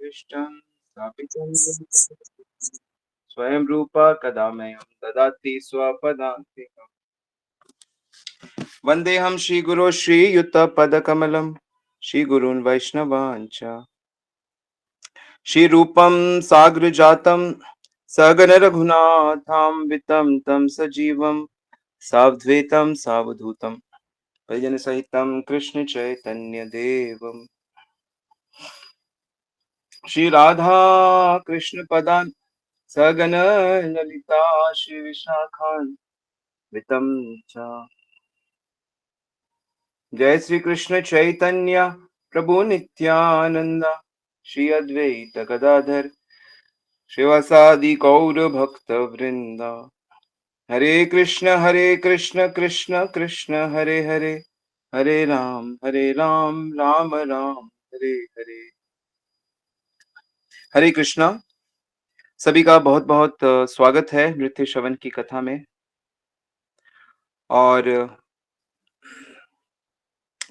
दृष्टं स्थापितं स्वयं रूपा कदा मह्यं ददाति स्वपदान्तिकम्। वन्देऽहं श्रीगुरो श्रीयुतपदकमलं श्रीगुरून् वैष्णवांश्च श्रीरूपं साग्रजातं सगण रघुनाथान्वितं तं सजीवं सावधूतं सावधूतं परिजन सहितं कृष्ण चैतन्य देवम् श्री राधा कृष्ण पदान् सगण ललिता श्री विशाखान्वितं च। जय श्री कृष्ण चैतन्य प्रभु नित्यानंद श्री अद्वैत गदाधर श्रीवासादि गौर भक्त वृंद। हरे कृष्ण कृष्ण कृष्ण हरे हरे हरे राम राम राम हरे हरे। हरे कृष्णा। सभी का बहुत बहुत स्वागत है नृत्य श्रवण की कथा में। और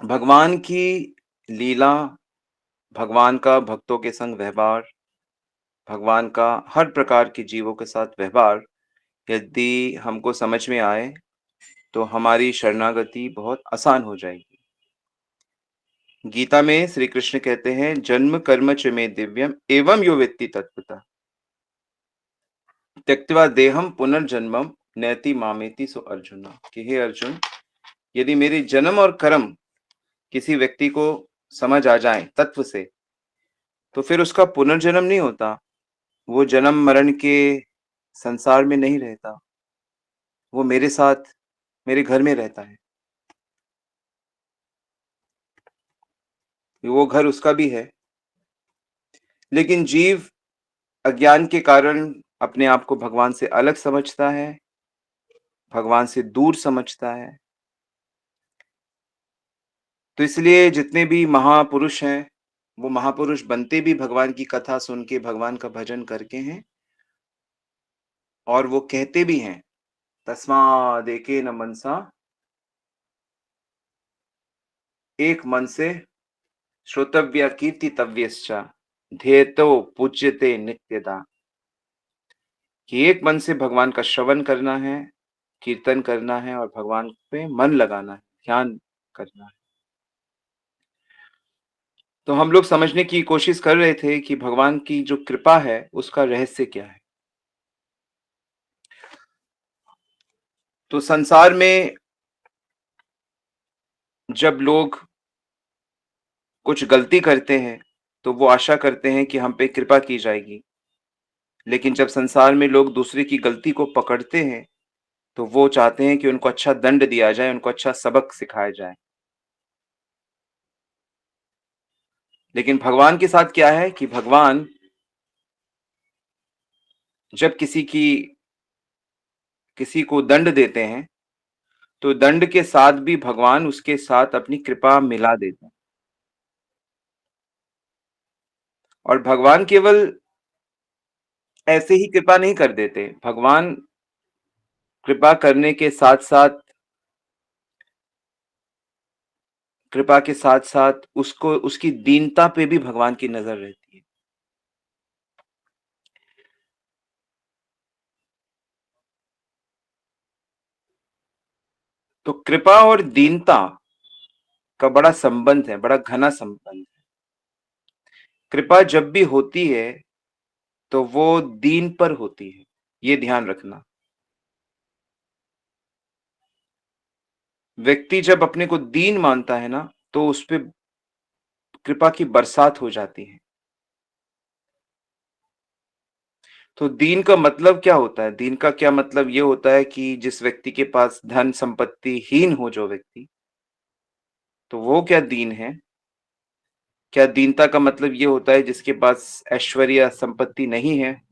भगवान की लीला, भगवान का भक्तों के संग व्यवहार, भगवान का हर प्रकार के जीवों के साथ व्यवहार यदि हमको समझ में आए तो हमारी शरणागति बहुत आसान हो जाएगी। गीता में श्री कृष्ण कहते हैं, जन्म कर्म च मे दिव्यम एवं यो वेत्ति तत्त्वतः त्यक्त्वा देहम पुनर्जन्मम नैति मामेति सो अर्जुन। कि हे अर्जुन, यदि मेरे जन्म और कर्म किसी व्यक्ति को समझ आ जाए तत्व से, तो फिर उसका पुनर्जन्म नहीं होता, वो जन्म मरण के संसार में नहीं रहता, वो मेरे साथ मेरे घर में रहता है। वो घर उसका भी है, लेकिन जीव अज्ञान के कारण अपने आप को भगवान से अलग समझता है, भगवान से दूर समझता है। तो इसलिए जितने भी महापुरुष हैं, वो महापुरुष बनते भी भगवान की कथा सुन के, भगवान का भजन करके हैं। और वो कहते भी हैं, तस्माद् एकेन मनसा, एक मन से श्रोतव्य कीर्तितव्यश्च ध्येतो पूज्यते नित्यदा। कि एक मन से भगवान का श्रवण करना है, कीर्तन करना है और भगवान पे मन लगाना है, ध्यान करना है। तो हम लोग समझने की कोशिश कर रहे थे कि भगवान की जो कृपा है उसका रहस्य क्या है। तो संसार में जब लोग कुछ गलती करते हैं तो वो आशा करते हैं कि हम पे कृपा की जाएगी, लेकिन जब संसार में लोग दूसरे की गलती को पकड़ते हैं तो वो चाहते हैं कि उनको अच्छा दंड दिया जाए, उनको अच्छा सबक सिखाया जाए। लेकिन भगवान के साथ क्या है कि भगवान जब किसी को दंड देते हैं तो दंड के साथ भी भगवान उसके साथ अपनी कृपा मिला देते हैं। और भगवान केवल ऐसे ही कृपा नहीं कर देते, भगवान कृपा करने के साथ साथ, कृपा के साथ साथ उसको, उसकी दीनता पे भी भगवान की नजर रहती है। तो कृपा और दीनता का बड़ा संबंध है, बड़ा घना संबंध है। कृपा जब भी होती है तो वो दीन पर होती है, ये ध्यान रखना। व्यक्ति जब अपने को दीन मानता है ना, तो उस पे कृपा की बरसात हो जाती है। तो दीन का मतलब क्या होता है? दीन का क्या मतलब ये होता है कि जिस व्यक्ति के पास धन संपत्ति हीन हो, जो व्यक्ति, तो वो क्या दीन है? क्या दीनता का मतलब ये होता है जिसके पास ऐश्वर्य संपत्ति नहीं है?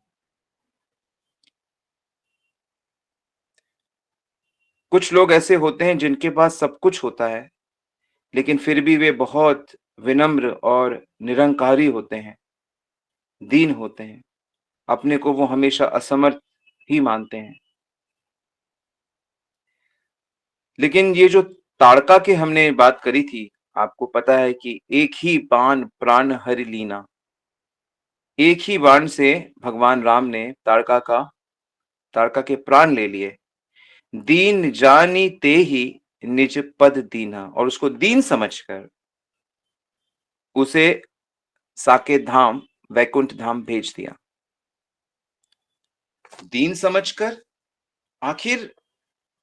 कुछ लोग ऐसे होते हैं जिनके पास सब कुछ होता है, लेकिन फिर भी वे बहुत विनम्र और निरंकारी होते हैं, दीन होते हैं, अपने को वो हमेशा असमर्थ ही मानते हैं। लेकिन ये जो ताड़का की हमने बात करी थी, आपको पता है कि एक ही बाण प्राण हरि लीना। एक ही बाण से भगवान राम ने ताड़का के प्राण ले लिए। दीन जानी ते ही निज पद दीना, और उसको दीन समझकर उसे साकेत धाम, वैकुंठ धाम भेज दिया। दीन समझकर, आखिर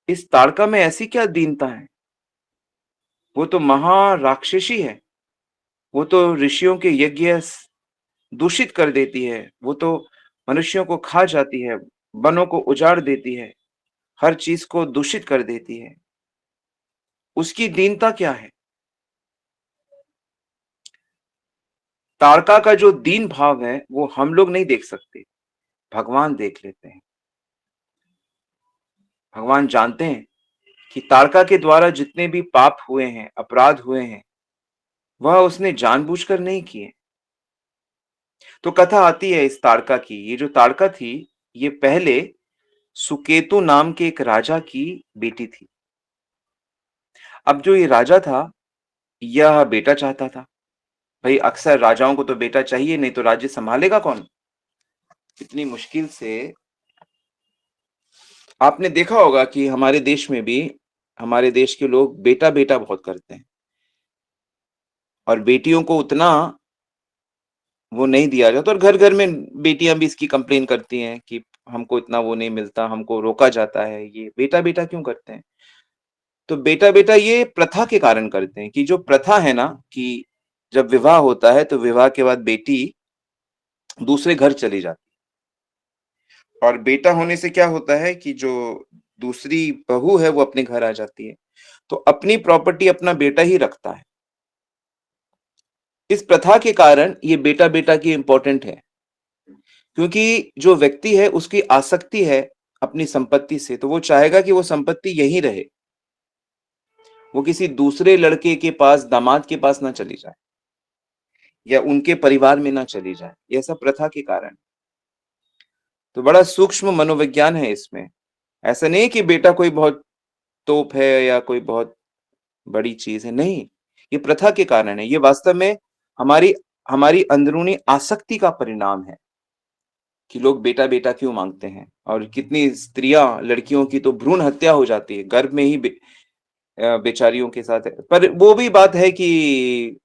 इस ताड़का में ऐसी क्या दीनता है? वो तो महाराक्षसी है। वो तो ऋषियों के यज्ञ दूषित कर देती है। वो तो मनुष्यों को खा जाती है, वनों को उजाड़ देती है, हर चीज को दूषित कर देती है। उसकी दीनता क्या है? ताड़का का जो दीन भाव है वो हम लोग नहीं देख सकते, भगवान देख लेते हैं। भगवान जानते हैं कि ताड़का के द्वारा जितने भी पाप हुए हैं, अपराध हुए हैं, वह उसने जानबूझकर नहीं किए। तो कथा आती है इस ताड़का की। ये जो ताड़का थी, ये पहले सुकेतु नाम के एक राजा की बेटी थी। अब जो ये राजा था, यह बेटा चाहता था। भाई अक्सर राजाओं को तो बेटा चाहिए, नहीं तो राज्य संभालेगा कौन? इतनी मुश्किल से। आपने देखा होगा कि हमारे देश में भी हमारे देश के लोग बेटा बेटा बहुत करते हैं, और बेटियों को उतना वो नहीं दिया जाता, और घर घर में बेटियां भी इसकी कंप्लेन करती हैं कि हमको इतना वो नहीं मिलता, हमको रोका जाता है, ये बेटा बेटा क्यों करते हैं? तो बेटा बेटा ये प्रथा के कारण करते हैं, कि जो प्रथा है ना, कि जब विवाह होता है तो विवाह के बाद बेटी दूसरे घर चली जाती है, और बेटा होने से क्या होता है कि जो दूसरी बहू है वो अपने घर आ जाती है, तो अपनी प्रॉपर्टी अपना बेटा ही रखता है। इस प्रथा के कारण ये बेटा बेटा की इंपॉर्टेंट है, क्योंकि जो व्यक्ति है उसकी आसक्ति है अपनी संपत्ति से, तो वो चाहेगा कि वो संपत्ति यहीं रहे, वो किसी दूसरे लड़के के पास, दामाद के पास ना चली जाए, या उनके परिवार में ना चली जाए। ये सब प्रथा के कारण। तो बड़ा सूक्ष्म मनोविज्ञान है इसमें। ऐसा नहीं है कि बेटा कोई बहुत तोप है या कोई बहुत बड़ी चीज है, नहीं। ये प्रथा के कारण है। ये वास्तव में हमारी हमारी अंदरूनी आसक्ति का परिणाम है कि लोग बेटा बेटा क्यों मांगते हैं, और कितनी स्त्रियां, लड़कियों की तो भ्रूण हत्या हो जाती है गर्भ में ही, बेचारियों के साथ। पर वो भी बात है कि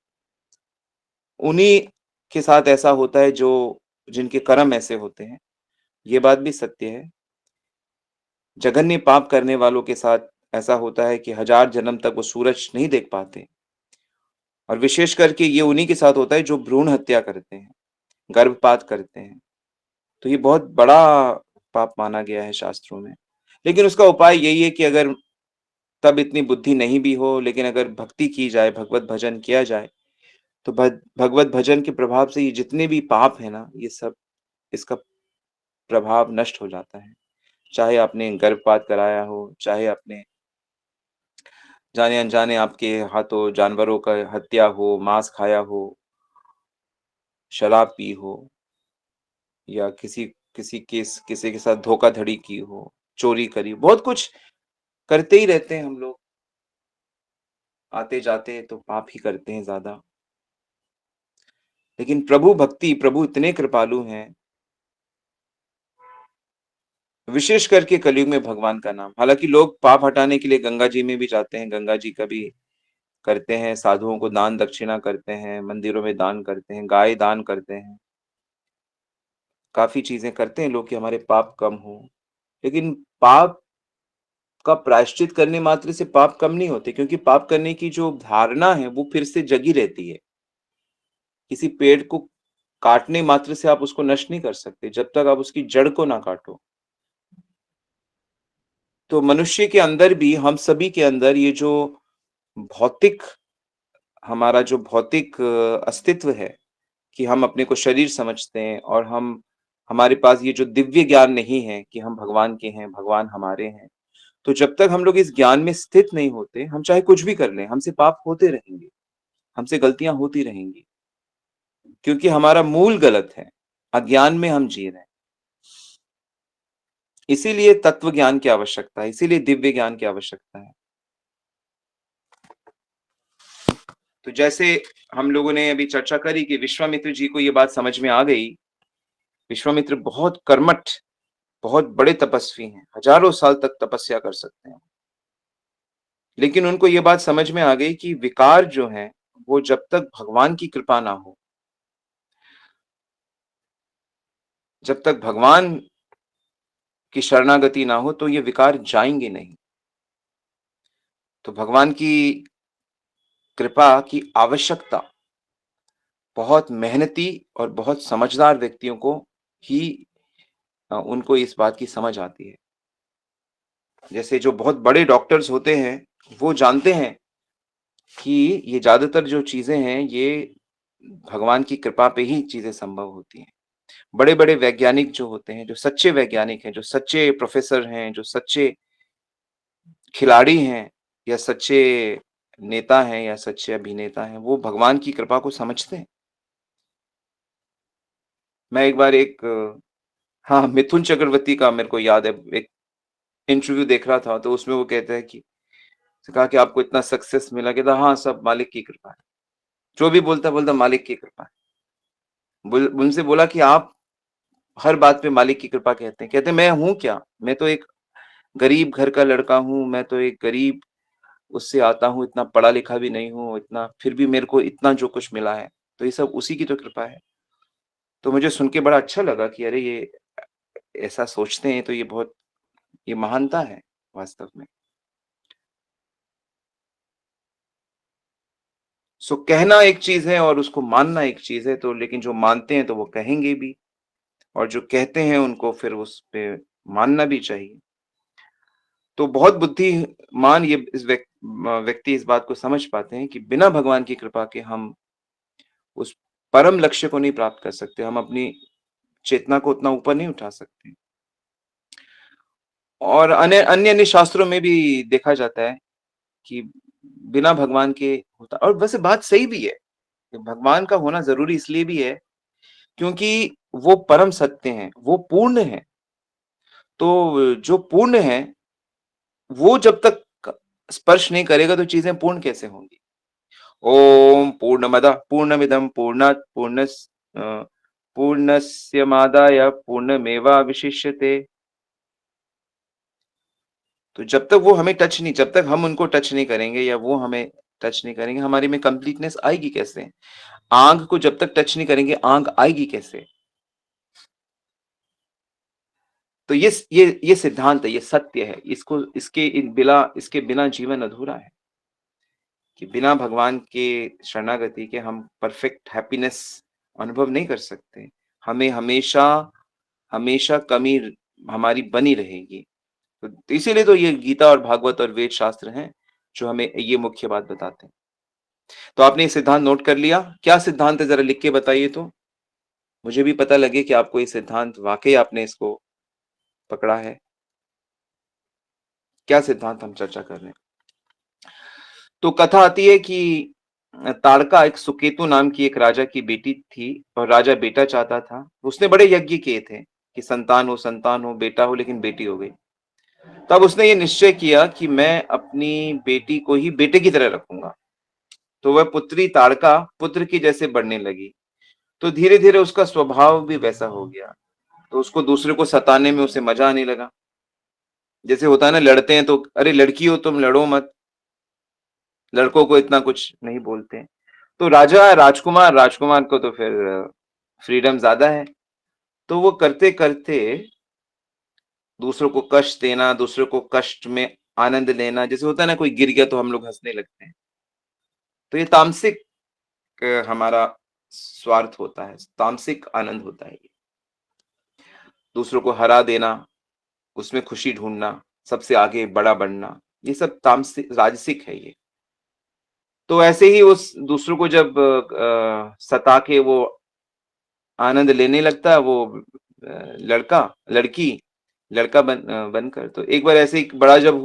उन्हीं के साथ ऐसा होता है जो जिनके कर्म ऐसे होते हैं। ये बात भी सत्य है। जघन्य पाप करने वालों के साथ ऐसा होता है कि हजार जन्म तक वो सूरज नहीं देख पाते, और विशेष करके ये उन्हीं के साथ होता है जो भ्रूण हत्या करते हैं, गर्भपात करते हैं। तो ये बहुत बड़ा पाप माना गया है शास्त्रों में। लेकिन उसका उपाय यही है कि अगर तब इतनी बुद्धि नहीं भी हो, लेकिन अगर भक्ति की जाए, भगवत भजन किया जाए, तो भगवत भजन के प्रभाव से ये जितने भी पाप है ना, ये सब, इसका प्रभाव नष्ट हो जाता है। चाहे आपने गर्भपात कराया हो, चाहे आपने जाने अनजाने आपके हाथों जानवरों का हत्या हो, मांस खाया हो, शराब पी हो, या किसी के साथ धोखाधड़ी की हो, चोरी करी, बहुत कुछ करते ही रहते हैं हम लोग। आते जाते तो पाप ही करते हैं ज्यादा। लेकिन प्रभु इतने कृपालु हैं, विशेष करके कलयुग में भगवान का नाम। हालांकि लोग पाप हटाने के लिए गंगा जी में भी जाते हैं, गंगा जी का भी करते हैं, साधुओं को दान दक्षिणा करते हैं, मंदिरों में दान करते हैं, गाय दान करते हैं, काफी चीजें करते हैं लोग कि हमारे पाप कम हो। लेकिन पाप का प्रायश्चित करने मात्र से पाप कम नहीं होते, क्योंकि पाप करने की जो धारणा है वो फिर से जगी रहती है। किसी पेड़ को काटने मात्र से आप उसको नष्ट नहीं कर सकते जब तक आप उसकी जड़ को ना काटो। तो मनुष्य के अंदर भी, हम सभी के अंदर, ये जो भौतिक हमारा जो भौतिक अस्तित्व है, कि हम अपने को शरीर समझते हैं, और हमारे पास ये जो दिव्य ज्ञान नहीं है कि हम भगवान के हैं, भगवान हमारे हैं। तो जब तक हम लोग इस ज्ञान में स्थित नहीं होते, हम चाहे कुछ भी कर लें, हमसे पाप होते रहेंगे, हमसे गलतियां होती रहेंगी, क्योंकि हमारा मूल गलत है, अज्ञान में हम जी रहे हैं। इसीलिए तत्व ज्ञान की आवश्यकता है, इसीलिए दिव्य ज्ञान की आवश्यकता है। तो जैसे हम लोगों ने अभी चर्चा करी कि विश्वामित्र जी को ये बात समझ में आ गई विश्वामित्र बहुत कर्मठ, बहुत बड़े तपस्वी हैं, हजारों साल तक तपस्या कर सकते हैं। लेकिन उनको ये बात समझ में आ गई कि विकार जो हैं, वो जब तक भगवान की कृपा ना हो, जब तक भगवान की शरणागति ना हो, तो ये विकार जाएँगे नहीं। तो भगवान की कृपा की आवश्यकता बहुत मेहनती और बहुत समझदार व्यक्तियों को ही उनको इस बात की समझ आती है। जैसे जो बहुत बड़े डॉक्टर्स होते हैं, वो जानते हैं कि ये ज़्यादातर जो चीज़ें हैं, ये भगवान की कृपा पे ही चीज़ें संभव होती हैं। बड़े-बड़े वैज्ञानिक जो होते हैं, जो सच्चे वैज्ञानिक हैं, जो सच्चे प्रोफ़ेसर हैं, जो सच्चे खिलाड़ी हैं या सच्चे नेता हैं या सच्चे अभिनेता हैं, वो भगवान की कृपा को समझते हैं। मैं एक बार हाँ, मिथुन चक्रवर्ती का मेरे को याद है, एक इंटरव्यू देख रहा था, तो उसमें वो कहता है कि उसने कहा कि आपको इतना सक्सेस मिला, कहता हाँ, सब मालिक की कृपा है। जो भी बोलता, बोलता मालिक की कृपा है। उनसे बोला कि आप हर बात पे मालिक की कृपा कहते हैं। कहते हैं मैं हूँ क्या? मैं तो एक गरीब घर का लड़का हूँ, मैं तो एक गरीब उससे आता हूँ, इतना पढ़ा-लिखा भी नहीं हूँ, इतना फिर भी मेरे को इतना जो कुछ मिला है, तो ये सब उसी की तो कृपा है। तो मुझे सुन के बड़ा अच्छा लगा कि अरे ये ऐसा सोचते हैं तो ये महानता है वास्तव में। सो कहना एक चीज़ है और उसको मानना एक चीज़ है, तो लेकिन जो मानते हैं तो वो कहेंगे भी और जो कहते हैं उनको फिर उस पे मानना भी चाहिए। तो बहुत बुद्धिमान ये व्यक्ति इस बात को समझ पाते हैं कि बिना भगवान की कृपा के हम उस परम लक्ष्य को नहीं प्राप्त कर सकते। हम अपनी चेतना को उतना ऊपर नहीं उठा सकते। और अन्य-अन्य शास्त्रों में भी देखा जाता है कि बिना भगवान के होता और वैसे बात सही भी है। कि भगवान का होना ज़रूरी इसलिए भी है क्योंकि वो परम सत्य हैं, वो पूर्ण हैं। तो जो पूर्ण है, वो जब तक स्पर्श नहीं करेगा तो चीज़ें पूर्ण कैसे होंगी? ओम पूर्णमदः पूर्णमिदं पूर्णात् पूर्णस्यमादाय पूर्णमेवावशिष्यते। तो जब तक हम उनको टच नहीं करेंगे या वो हमें टच नहीं करेंगे, हमारे में कंप्लीटनेस आएगी कैसे? आग को जब तक टच नहीं करेंगे, आग आएगी कैसे? तो ये सिद्धांत है, ये सत्य है। इसके बिना जीवन अधूरा है, कि बिना भगवान के शरणागति के हम परफेक्ट हैप्पीनेस अनुभव नहीं कर सकते। हमें हमेशा हमेशा कमी हमारी बनी रहेगी। तो इसीलिए तो ये गीता और भागवत और वेद शास्त्र हैं, जो हमें ये मुख्य बात बताते हैं। तो आपने ये सिद्धांत नोट कर लिया? क्या सिद्धांत है ज़रा लिख के बताइए तो? मुझे भी पता लगे कि आपको ये सिद्धांत वाक़ई आपने इसको पकड़ा है। क्या सिद्धांत हम चर्चा कर रहे हैं? तो कथा आती है कि ताड़का एक सुकेतु नाम की एक राजा की बेटी थी और राजा बेटा चाहता था। उसने बड़े यज्ञ किए थे कि संतान हो, बेटा हो लेकिन बेटी हो गई। तब उसने ये निश्चय किया कि मैं अपनी बेटी को ही बेटे की तरह रखूँगा। तो वह पुत्री ताड़का पुत्र की जैसे बढ़ने लगी। तो धीरे-धीरे उसका स्वभाव भी वैसा हो गया। तो उसको दूसरे को सताने में उसे मज़ा आने लगा। जैसे होता है ना लड़ते हैं तो अरे लड़की हो तुम लड़ो मत, लड़कों को इतना कुछ नहीं बोलते। तो राजकुमार को तो फिर फ्रीडम ज़्यादा है। तो वो करते-करते दूसरों को कष्ट देना, दूसरों को कष्ट में आनंद लेना, जैसे होता है ना कोई गिर गया तो हम लोग हँसने लगते हैं। तो ये तामसिक हमारा स्वार्थ होता है, तामसिक आनंद होता है ये। दूसरों को हरा देना, उसमें खुशी ढूँढना, सबसे आगे बड़ा बनना, ये सब राजसिक है ये। तो ऐसे ही उस दूसरों को जब सता के वो आनंद लेने लगता है वो लड़का, लड़की, बनकर। तो एक बार ऐसे ही बड़ा जब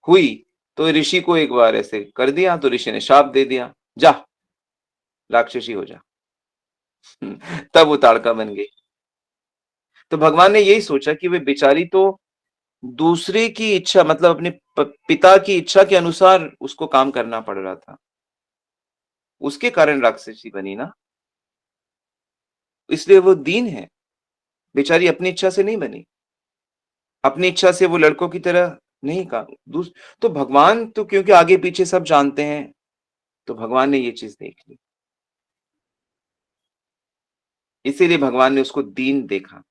हुई, तो ऋषि को एक बार ऐसे कर दिया, तो ऋषि ने शाप दे दिया, "जा, राक्षसी हो जा।" तब वो ताड़का बन गई। तो भगवान ने यही सोचा कि वे बेचारी तो दूसरे की इच्छा मतलब अपने पिता की इच्छा के अनुसार उसको काम करना पड़ रहा था। उसके कारण राक्षसी बनी ना, इसलिए वो दीन है। बेचारी अपनी इच्छा से नहीं बनी। अपनी इच्छा से वो लड़कों की तरह नहीं का दूस तो भगवान तो क्योंकि आगे-पीछे सब जानते हैं, तो भगवान ने ये चीज़ देख ली। इसीलिए भगवान ने उसको दीन देखा।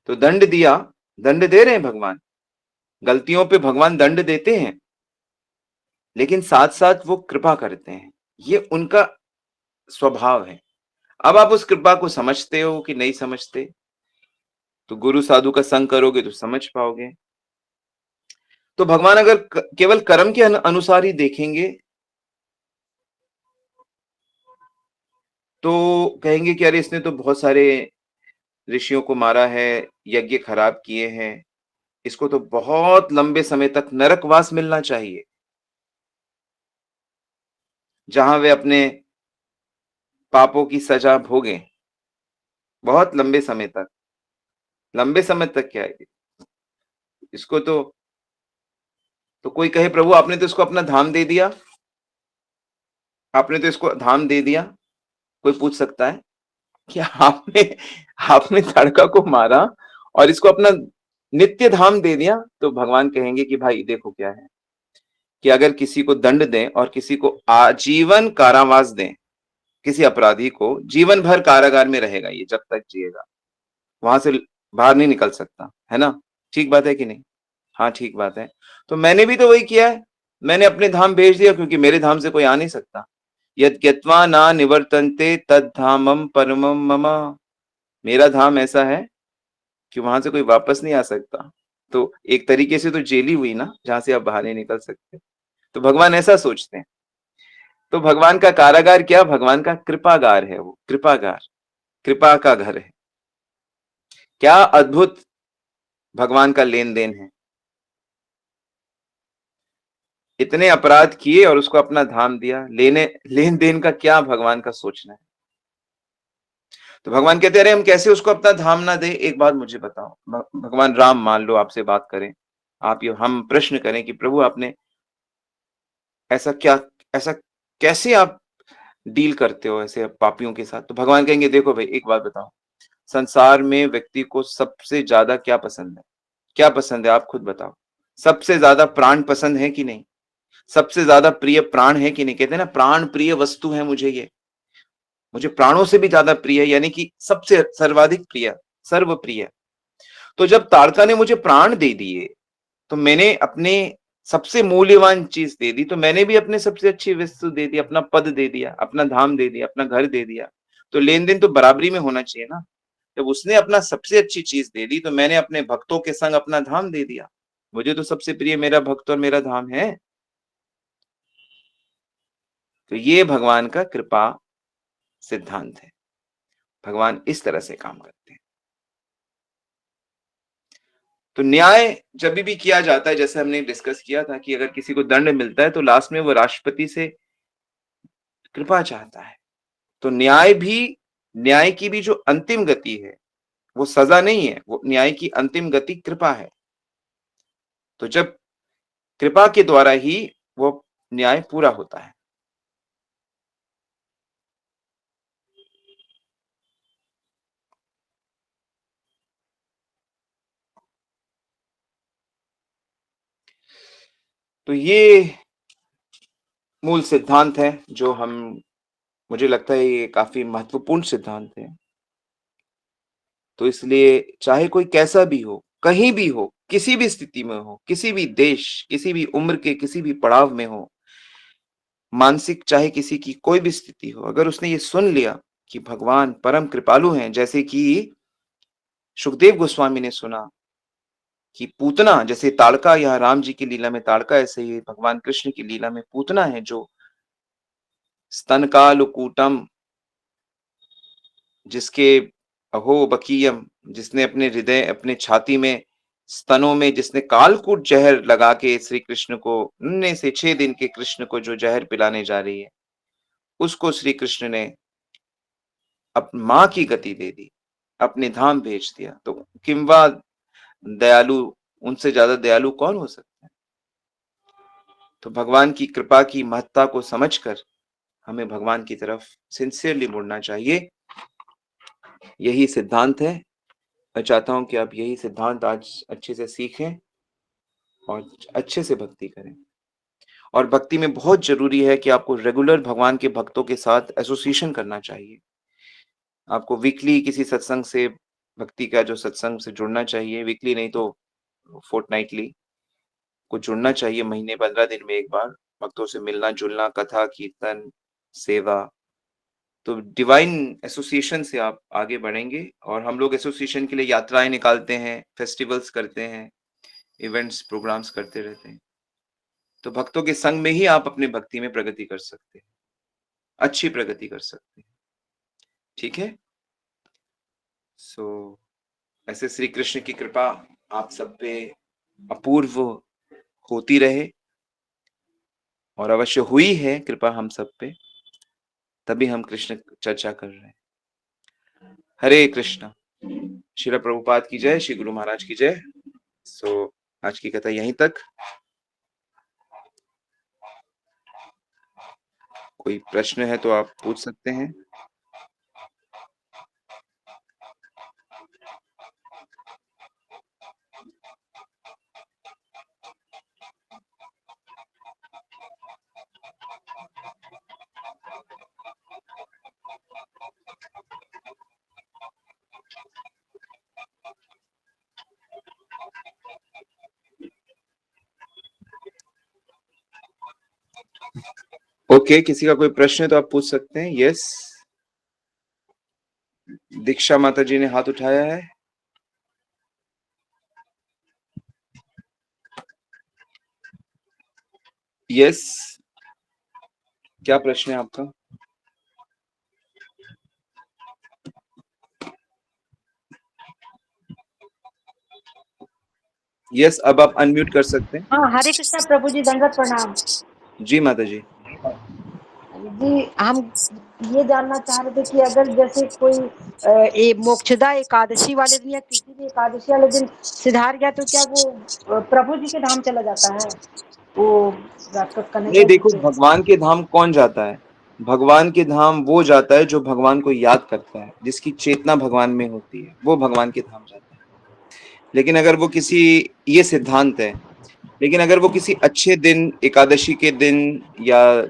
तो दंड दिया, दंड दे रहे हैं भगवान। गलतियों पे भगवान दंड देते हैं, लेकिन साथ-साथ वो कृपा करते हैं। ये उनका स्वभाव है। अब आप उस कृपा को समझते हो कि नहीं समझते, तो गुरु साधु का संग करोगे तो समझ पाओगे। तो भगवान अगर केवल कर्म के अनुसार ही देखेंगे, तो कहेंगे कि अरे इसने तो बहुत सारे ऋषियों को मारा है, यज्ञ खराब किए हैं, इसको तो बहुत लंबे समय तक नरकवास मिलना चाहिए, जहां वे अपने पापों की सजा भोगें, बहुत लंबे समय तक क्या है, इसको तो कोई कहे प्रभु आपने तो इसको अपना धाम दे दिया, आपने तो इसको धाम दे दिया। कोई पूछ सकता है कि आपने आपने ताड़का को मारा और इसको अपना नित्य धाम दे दिया। तो भगवान कहेंगे कि भाई देखो क्या है कि अगर किसी को दंड दें और किसी को आजीवन कारावास दें, किसी अपराधी को जीवन भर कारागार में रहेगा, ये जब तक जिएगा, वहां से बाहर नहीं निकल सकता, है ना? ठीक बात है कि नहीं? हाँ, ठीक बात है। तो मैंने भी तो वही किया है। मैंने अपने धाम भेज दिया क्योंकि मेरे धाम से कोई आ नहीं सकता। यत् ज्ञत्वा न निवर्तन्ते तद् धामम परमम मम। मेरा धाम ऐसा है कि वहां से कोई वापस नहीं आ सकता। तो एक तरीके से तो जेल ही हुई ना, जहां से आप बाहर नहीं निकल सकते। तो भगवान ऐसा सोचते हैं। तो भगवान का कारागार क्या, भगवान का कृपागार है, वो कृपागार, कृपा का घर है। क्या अद्भुत भगवान का लेन देन है। इतने अपराध किए और उसको अपना धाम दिया, लेने लेन देन का क्या भगवान का सोचना है। तो भगवान कहते हैं अरे हम कैसे उसको अपना धाम ना दे, एक बात मुझे बताओ। भगवान राम मान लो आपसे बात करें, आप ये हम प्रश्न करें कि प्रभु आपने ऐसा क्या, ऐसा कैसे आप डील करते हो ऐसे पापियों के साथ। तो भगवान कहेंगे देखो भाई एक बात बताओ, संसार में व्यक्ति को सबसे ज्यादा क्या पसंद है, क्या पसंद है आप खुद बताओ। सबसे ज्यादा प्राण पसंद है कि नहीं, सबसे ज्यादा प्रिय प्राण है कि नहीं। कहते हैं ना प्राण प्रिय वस्तु है मुझे ये, मुझे प्राणों से भी ज्यादा प्रिय है, यानी कि सबसे सर्वाधिक प्रिय, सर्व प्रिय। तो जब ताड़का ने मुझे प्राण दे दिए, तो मैंने अपने सबसे मूल्यवान चीज दे दी, तो मैंने भी अपने सबसे अच्छी वस्तु दे दी, अपना पद दे दिया, अपना धाम दे दिया, अपना घर दे दिया। तो लेन देन तो बराबरी में होना चाहिए ना। जब उसने अपना सबसे अच्छी चीज दे दी, तो मैंने अपने भक्तों के संग अपना धाम दे दिया। मुझे तो सबसे प्रिय मेरा भक्त और मेरा धाम है। तो ये भगवान का कृपा सिद्धांत है। भगवान इस तरह से काम करते हैं। तो न्याय जब भी किया जाता है, जैसे हमने डिस्कस किया था कि अगर किसी को दंड मिलता है तो लास्ट में वो राष्ट्रपति से कृपा चाहता है। तो न्याय की भी जो अंतिम गति है, वो सजा नहीं है, वो न्याय की अंतिम गति कृपा है। तो जब कृपा के द्वारा ही वो न्याय पूरा होता है। तो ये मूल सिद्धांत है जो हम, मुझे लगता है ये काफी महत्वपूर्ण सिद्धांत है। तो इसलिए चाहे कोई कैसा भी हो, कहीं भी हो, किसी भी स्थिति में हो, किसी भी देश, किसी भी उम्र के किसी भी पड़ाव में हो, मानसिक चाहे किसी की कोई भी स्थिति हो, अगर उसने ये सुन लिया कि भगवान परम कृपालु हैं, जैसे कि सुखदेव गोस्वामी ने सुना कि पूतना, जैसे ताड़का यहाँ राम जी की लीला में ताड़का, ऐसे ही भगवान कृष्ण की लीला में पूतना है जो स्तनकालुकूटम, जिसके अहो बकीयम, जिसने अपने हृदय अपने छाती में स्तनों में जिसने कालकूट जहर लगा के श्री कृष्ण को, नन्हे से 6 दिन के कृष्ण को जो जहर पिलाने जा रही है, उसको श्री कृष्ण ने अब माँ की गति दे दी, अपने धाम भेज दिया। तो किंवा दयालु, उनसे ज्यादा दयालु कौन हो सकता है। तो भगवान की कृपा की महत्ता को समझकर हमें भगवान की तरफ सिंसियरली मुड़ना चाहिए। यही सिद्धांत है। मैं चाहता हूं कि आप यही सिद्धांत आज अच्छे से सीखें और अच्छे से भक्ति करें। और भक्ति में बहुत जरूरी है कि आपको रेगुलर भगवान के भक्तों के साथ एसोसिएशन करना चाहिए। आपको वीकली किसी सत्संग से, भक्ति का जो सत्संग से जुड़ना चाहिए, वीकली नहीं तो फोर्टनाइटली को जुड़ना चाहिए, महीने 15 दिन में एक बार भक्तों से मिलना जुलना, कथा कीर्तन सेवा। तो डिवाइन एसोसिएशन से आप आगे बढ़ेंगे। और हम लोग एसोसिएशन के लिए यात्राएं निकालते हैं, फेस्टिवल्स करते हैं, इवेंट्स प्रोग्राम्स करते रहते हैं। तो भक्तों के संग में ही आप अपने भक्ति में प्रगति कर सकते हैं, अच्छी प्रगति कर सकते हैं। ठीक है। सो ऐसे श्री कृष्ण की कृपा आप सब पे अपूर्व होती रहे, और अवश्य हुई है कृपा हम सब पे, तभी हम कृष्ण चर्चा कर रहे हैं। हरे कृष्णा। श्रील प्रभुपाद की जय, श्री गुरु महाराज की जय। सो आज की कथा यहीं तक। कोई प्रश्न है तो आप पूछ सकते हैं। ओके, किसी का कोई प्रश्न है तो आप पूछ सकते हैं। यस, दीक्षा माता जी ने हाथ उठाया है। यस, क्या प्रश्न है आपका? यस, अब आप अनम्यूट कर सकते हैं। हाँ, हरे कृष्णा प्रभु जी, दंडवत प्रणाम। जी माता जी। जी, हम ये जानना चाह रहे थे कि अगर जैसे कोई मोक्षदा एकादशी वाले दिन या किसी भी एकादशी वाले दिन सिधार गया तो क्या वो प्रभु जी के धाम चला जाता है? वो डॉक्टर नहीं, कन्हैया जी देखो, के। भगवान के धाम कौन जाता है? भगवान के धाम वो जाता है जो भगवान को याद करता है, जिसकी चेतना भगवान में होती है, वो भगवान के धाम जाता है। लेकिन अगर वो किसी, ये सिद्धांत है, लेकिन अगर वो किसी अच्छे दिन, एकादशी के दिन या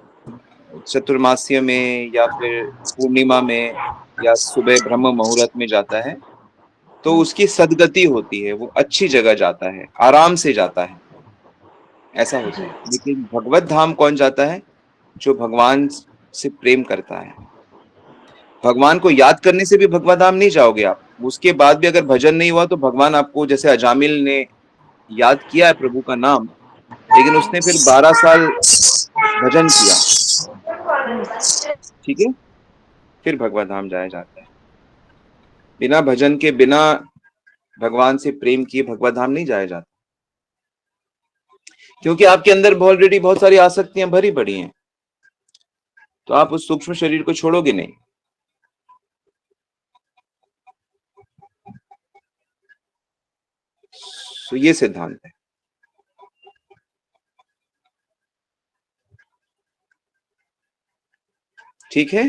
चतुर्मास्य में या फिर पूर्णिमा में या सुबह ब्रह्म मुहूर्त में जाता है, तो उसकी सदगति होती है, वो अच्छी जगह जाता है, आराम से जाता है, ऐसा होता जी। है। लेकिन भगवत धाम कौन जाता है? जो भगवान से प्रेम करता है। भगवान को याद करने से भी भगवत धाम नहीं जाओगे आप। उसके बाद भी अगर भजन नहीं हुआ तो भगवान आपको, जैसे अजामिल ने याद किया है प्रभु का नाम, लेकिन उसने फिर 12 साल भजन किया, ठीक है, फिर भगवत धाम जाया जाता है। बिना भजन के, बिना भगवान से प्रेम किए भगवत धाम नहीं जाया जाता, क्योंकि आपके अंदर ऑलरेडी बहुत सारी आसक्तियां भरी पड़ी हैं, तो आप उस सूक्ष्म शरीर को छोड़ोगे नहीं। तो ये सिद्धांत है। ठीक है।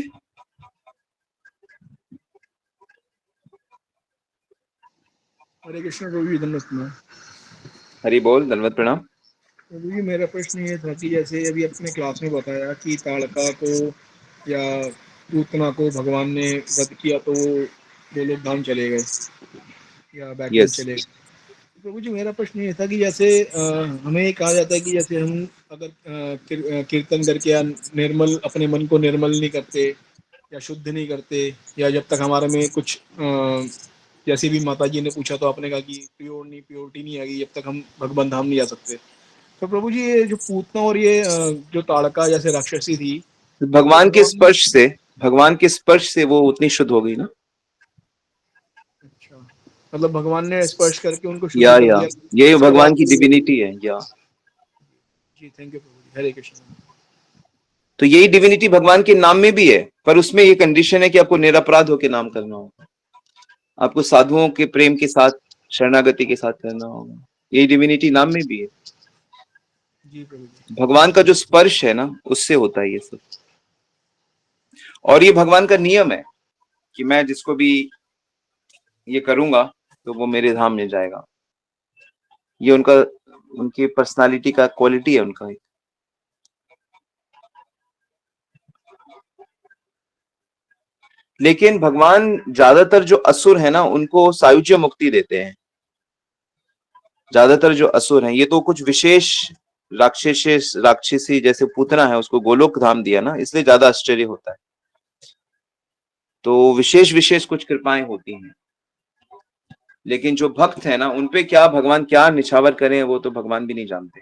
हरे कृष्ण प्रभु जी, धन्यवाद प्रणाम। हरि बोल, दंडवत प्रणाम। प्रभु जी, मेरा प्रश्न ये था कि जैसे अभी अपने क्लास में बताया कि ताड़का को या पूतना को भगवान ने वध किया तो वो लोग धाम चले गए या बैकुंठ यस। चले गए। प्रभु जी, मेरा प्रश्न ये था कि जैसे हमें ये कहा जाता है कि जैसे हम अगर कीर्तन करके या निर्मल, अपने मन को निर्मल नहीं करते या शुद्ध नहीं करते, या जब तक हमारे में कुछ जैसे भी माता जी ने पूछा तो आपने कहा कि प्योरिटी नहीं आएगी, जब तक हम भगवान धाम नहीं जा सकते। तो प्रभु जी, ये जो पूतना और ये जो ताड़का जैसे राक्षसी थी, तो भगवान के भगवान ने, स्पर्श से, भगवान के स्पर्श से वो उतनी शुद्ध हो गई ना। अच्छा, मतलब भगवान ने स्पर्श करके उनको शुद्ध या कर या दिया, ये उसके भगवान बाद की डिविनिटी है। या जी, थैंक यू प्रभु जी, हरे कृष्ण। तो यही डिविनिटी भगवान के नाम में भी है, पर उसमें ये कंडीशन है कि आपको निरपराध होकर नाम करना होगा, आपको साधुओं के प्रेम के साथ, शरणागति के साथ करना होगा। ये डिविनिटी नाम में भी है। जी प्रभु जी। भगवान का जो स्पर्श है ना, उससे होता है ये सब। और ये भगवान का नियम है कि मैं जिसको भी ये करूंगा तो वो मेरे धाम मिल जाएगा। ये उनकी पर्सनालिटी का क्वालिटी है उनका। लेकिन भगवान ज्यादातर जो असुर है ना, उनको सायुज्य मुक्ति देते हैं। ज्यादातर जो असुर हैं, ये तो कुछ विशेष राक्षसी जैसे पूतना है, उसको गोलोक धाम दिया ना, इसलिए ज्यादा आश्चर्य होता है। तो विशेष विशेष कुछ कृपाएं होती हैं। लेकिन जो भक्त है ना, उनपे क्या भगवान क्या निछावर करें, वो तो भगवान भी नहीं जानते।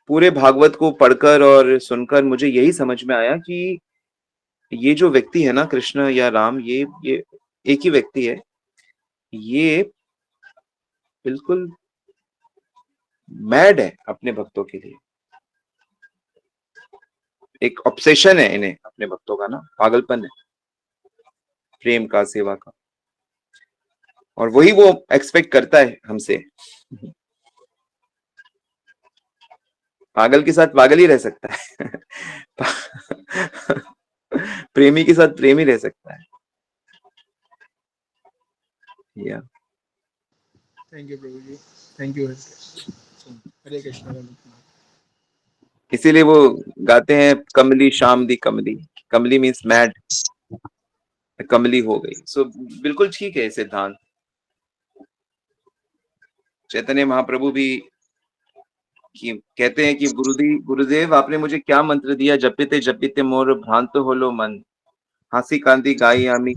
पूरे भागवत को पढ़कर और सुनकर मुझे यही समझ में आया कि ये जो व्यक्ति है ना, कृष्ण या राम, ये एक ही व्यक्ति है। ये बिल्कुल मैड है अपने भक्तों के लिए। एक ऑब्सेशन है इन्हें अपने भक्तों का ना, पागलपन है प्रेम का, सेवा का, और वही वो एक्सपेक्ट करता है हमसे। पागल के साथ पागल ही रह सकता है प्रेमी के साथ प्रेमी रह सकता है। या थैंक यू प्रभु जी, थैंक यू। हरे कृष्ण। इसीलिए वो गाते हैं कमली शाम दी कमली। कमली मीन्स मैड, कमली हो गई। सो बिल्कुल ठीक है सिद्धांत। चैतन्य महाप्रभु भी कहते हैं कि गुरुदेव आपने मुझे क्या मंत्र दिया, जपिते जपिते मोर भ्रांत होलो मन, हंसी कांति गाई आमी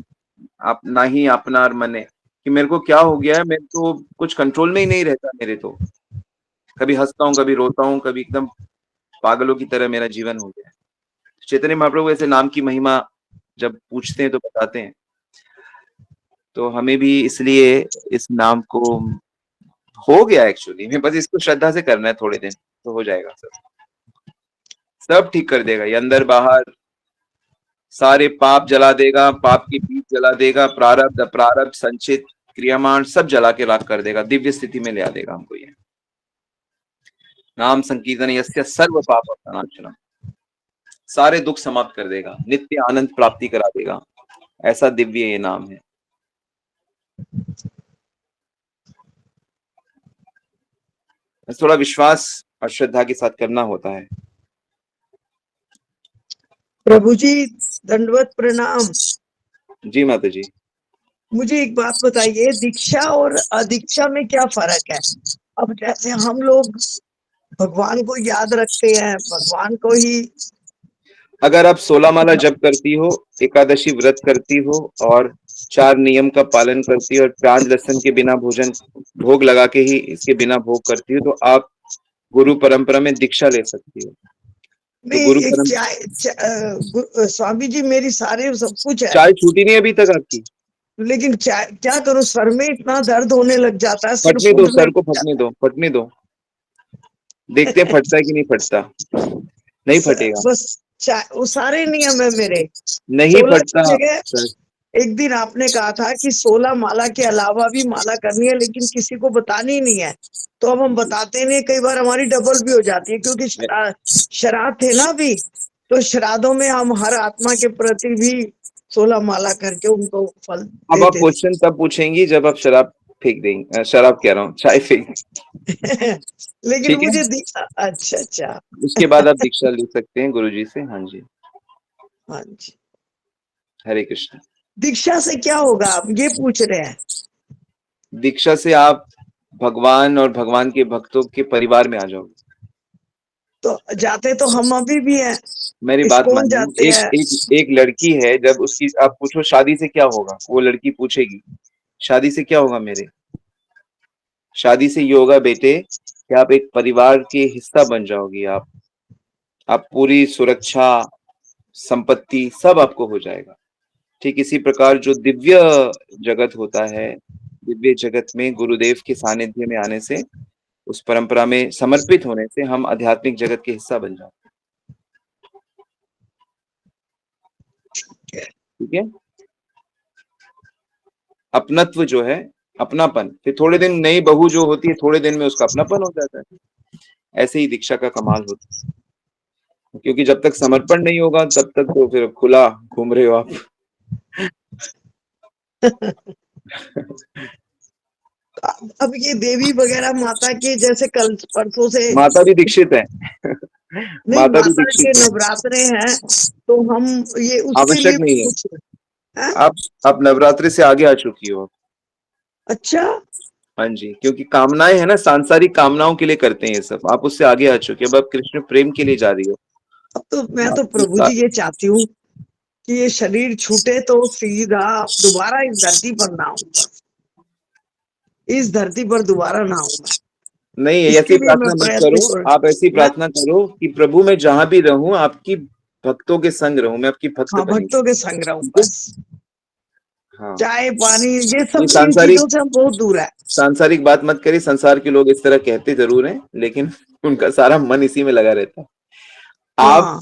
आप ना ही अपनार मने। कि मेरे को क्या हो गया है, मेरे तो कुछ कंट्रोल में ही नहीं रहता मेरे तो। कभी हंसता हूँ, कभी रोता हूँ, कभी एकदम पागलों की तरह मेरा जीवन हो गया है। चैतन्य महाप्रभु ऐसे नाम की महिमा जब पूछते हैं तो बताते हैं। तो हमें भी इसलिए इस नाम को हो गया एक्चुअली में, बस इसको श्रद्धा से करना है, थोड़े दिन तो हो जाएगा। सब ठीक कर देगा। ये अंदर बाहर सारे पाप जला देगा, पाप की बीज जला देगा, प्रारब्ध अप्रारब्ध संचित क्रियामान सब जला के राख कर देगा, दिव्य स्थिति में ले आ देगा हमको। ये नाम संकीर्तन यस्य सर्व पाप प्रणाशनम, सारे दुख समाप्त कर देगा, नित्य आनंद प्राप्ति करा देगा। ऐसा दिव्य ये नाम है। थोड़ा विश्वास और श्रद्धा के साथ करना होता है। प्रभु जी दंडवत प्रणाम। जी माता जी। मुझे एक बात बताइए, दीक्षा और अदीक्षा में क्या फर्क है? अब जैसे हम लोग भगवान को याद रखते हैं, भगवान को ही। अगर आप 16 माला जप करती हो, एकादशी व्रत करती हो और 4 नियम का पालन करती हो और प्याज लहसुन के बिना भोजन भोग लगा के ही इसके बिना भोग करती हो, तो आप गुरु परंपरा में दीक्षा ले सकती हो। तो गुरु परंपरा स्वामी जी मेरी सारे सब कुछ है, चाय छूटी नहीं अभी तक आपकी। लेकिन क्या करूं, सर में इतना दर्द होने लग जाता है, सिर फटने दो, फूटने सर को फटने दो, फटने दो, देखते हैं फटता है कि नहीं फटता। नहीं फटेगा, बस वो सारे नियम है मेरे। नहीं फटता। एक दिन आपने कहा था कि 16 माला के अलावा भी माला करनी है, लेकिन किसी को बतानी नहीं है। तो अब हम बताते नहीं, कई बार हमारी डबल भी हो जाती है, क्योंकि श्राद्ध थे ना अभी, तो श्राद्धों में हम हर आत्मा के प्रति भी 16 माला करके उनको फल अब आप क्वेश्चन तब पूछेंगी जब आप शराब फेंक देंगे, शराब कह रहा हूँ, चाय फेंक लेकिन मुझे अच्छा उसके बाद आप दीक्षा ले सकते हैं गुरुजी से। हाँ जी, हाँ जी। हरे कृष्ण। दीक्षा से क्या होगा, आप ये पूछ रहे हैं? दीक्षा से आप भगवान और भगवान के भक्तों के परिवार में आ जाओगे। तो जाते तो हम अभी भी हैं। मेरी बात मानिए, एक लड़की है, जब उसकी आप पूछो शादी से क्या होगा, वो लड़की पूछेगी शादी से क्या होगा मेरे। शादी से ये होगा बेटे कि आप एक परिवार के हिस्सा बन जाओगी। आप पूरी सुरक्षा, संपत्ति सब आपको हो जाएगा। ठीक इसी प्रकार जो दिव्य जगत होता है, दिव्य जगत में गुरुदेव के सानिध्य में आने से, उस परंपरा में समर्पित होने से हम आध्यात्मिक जगत के हिस्सा बन जाते हैं। ठीक है, अपनत्व जो है, अपनापन। फिर थोड़े दिन नई बहू जो होती है, थोड़े दिन में उसका अपनापन हो जाता है। ऐसे ही दीक्षा का कमाल होता है, क्योंकि जब तक समर्पण नहीं होगा तब तक तो फिर खुला घूम रहे हो आप। अब ये देवी वगैरह माता के जैसे कल परसों से माता भी दीक्षित है। नहीं, माता भी माता के दीक्षित है। नवरात्रे हैं, तो हम ये उसके लिए आवश्यक नहीं है। कुछ है? आप नवरात्रि से आगे आ चुकी हो। अच्छा, हाँ जी, क्योंकि कामनाएं है ना, सांसारिक कामनाओं के लिए करते हैं ये सब, आप उससे आगे आ चुके हो, अब आप कृष्ण प्रेम के लिए जा रही हो। अब तो मैं तो आपकी प्रभु जी ये चाहती हूँ कि ये शरीर छूटे तो सीधा दोबारा इस धरती पर ना आऊं, बस इस धरती पर दोबारा ना आऊं मैं। नहीं, इसके ऐसी लिए मैं प्रार्थना मत प्रयत्न करो, कर आप ऐसी मैं प्रार्थना करो कि प्रभु मैं जहां भी रहूं आपकी भक्तों के संग रहूं, मैं आपकी भक्त हाँ, बनी। भक्तों के संग रहूं ठीक है? बस। हाँ, चाय पानी ये ये सब इन सांसारिक चीजों से हम बहुत दूर है। सांसारिक बात मत करिए, संसार के लोग इस तरह कहते जरूर हैं, लेकिन उनका सारा मन इसी में लगा रहता है। आप हाँ,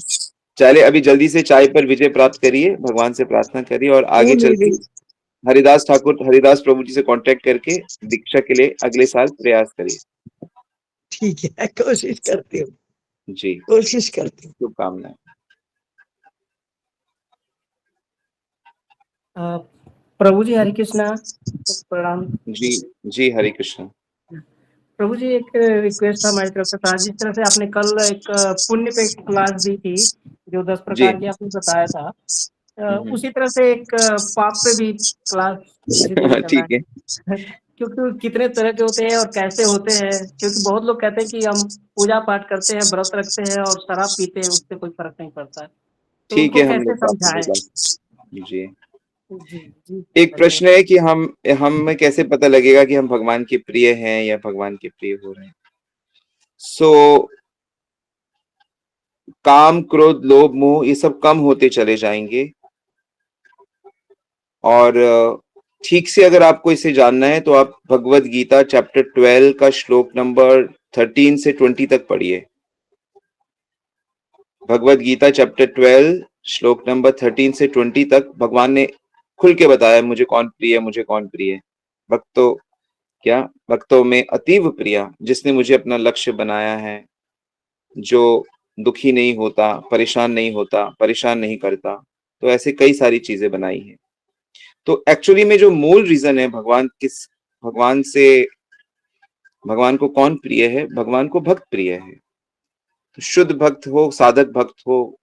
चले अभी जल्दी से चाय पर विजय प्राप्त करिए, भगवान से प्रार्थना करिए और वो आगे चल नहीं के नहीं, हरिदास प्रभु जी से कांटेक्ट करके दीक्षा के लिए अगले साल प्रयास करिए। ठीक है, कोशिश करती हूँ, जी, कोशिश करती हूँ। शुभकामनाएं। प्रभु जी हरे कृष्णा, प्रणाम। जी जी, हरे कृष्ण। प्रभु जी एक रिक्वेस्ट था हमारी तरफ से था, जिस तरह से आपने कल एक पुण्य पे क्लास दी थी, जो 10 जी। प्रकार की आपने बताया था, हम्म, उसी तरह से एक पाप पे भी क्लास किसी दिन करना ठीक है। है। क्योंकि कितने तरह के होते हैं और कैसे होते हैं, क्योंकि बहुत लोग कहते हैं कि हम पूजा पाठ करते हैं, व्रत रखते हैं और शराब पीते हैं, उससे कोई फर्क नहीं पड़ता है, तो ठीक उनको है, हम कैसे लोग पाप समझाएं? जी। जी जी, एक धन्यवाद। प्रश्न है कि हमें कैसे पता लगेगा कि हम भगवान के प्रिय हैं या भगवान के प्रिय हो रहे हैं। सो काम, क्रोध, लोभ, मोह ये सब कम होते चले जाएंगे और ठीक से अगर आपको इसे जानना है तो आप भगवत गीता चैप्टर 12 का श्लोक नंबर 13 से 20 तक पढ़िए। भगवत गीता चैप्टर 12 श्लोक नंबर 13 से 20 तक भगवान ने खुल के बताया मुझे कौन प्रिय है, मुझे कौन प्रिय है। भक्तों में अतीव प्रिया, जिसने मुझे अपना लक्ष्य बनाया है, जो दुखी नहीं होता, परेशान नहीं होता, परेशान नहीं करता। तो ऐसे कई सारी चीजें बनाई हैं। तो एक्चुअली में जो मूल रीजन है भगवान को कौन प्रिय है, भगवान को भक्त प्रिय है। तो शुद्ध भक्त हो, साधक भक्त हो,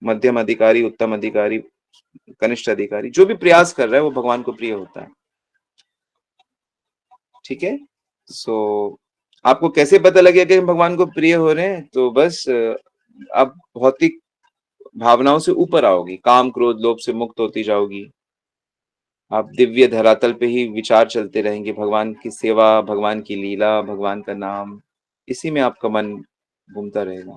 मध्यम अधिकारी, उत्तम अधिकारी, कनिष्ठ अधिकारी, जो भी प्रयास कर रहा है वो भगवान को प्रिय होता है। ठीक है। सो आपको कैसे पता लगेगा कि हम भगवान को प्रिय हो रहे हैं? तो बस आप भौतिक भावनाओं से ऊपर आओगी, काम, क्रोध, लोभ से मुक्त होती जाओगी। आप दिव्य धरातल पे ही विचार चलते रहेंगे, भगवान की सेवा, भगवान की लीला, भगवान का नाम, इसी में आपका मन घूमता रहेगा।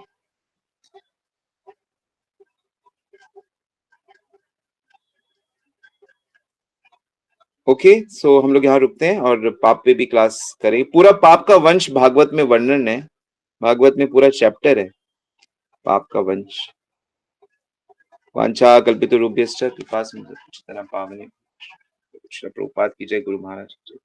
ओके, सो हम लोग यहाँ रुकते हैं और पाप पे भी क्लास करें। पूरा पाप का वंश भागवत में वर्णन है, भागवत में पूरा चैप्टर है पाप का वंश। वांछा कल्पितरुभ्यश्च कृपा सिंधु पावने प्रभुपाद की जय, गुरु महाराज की जय।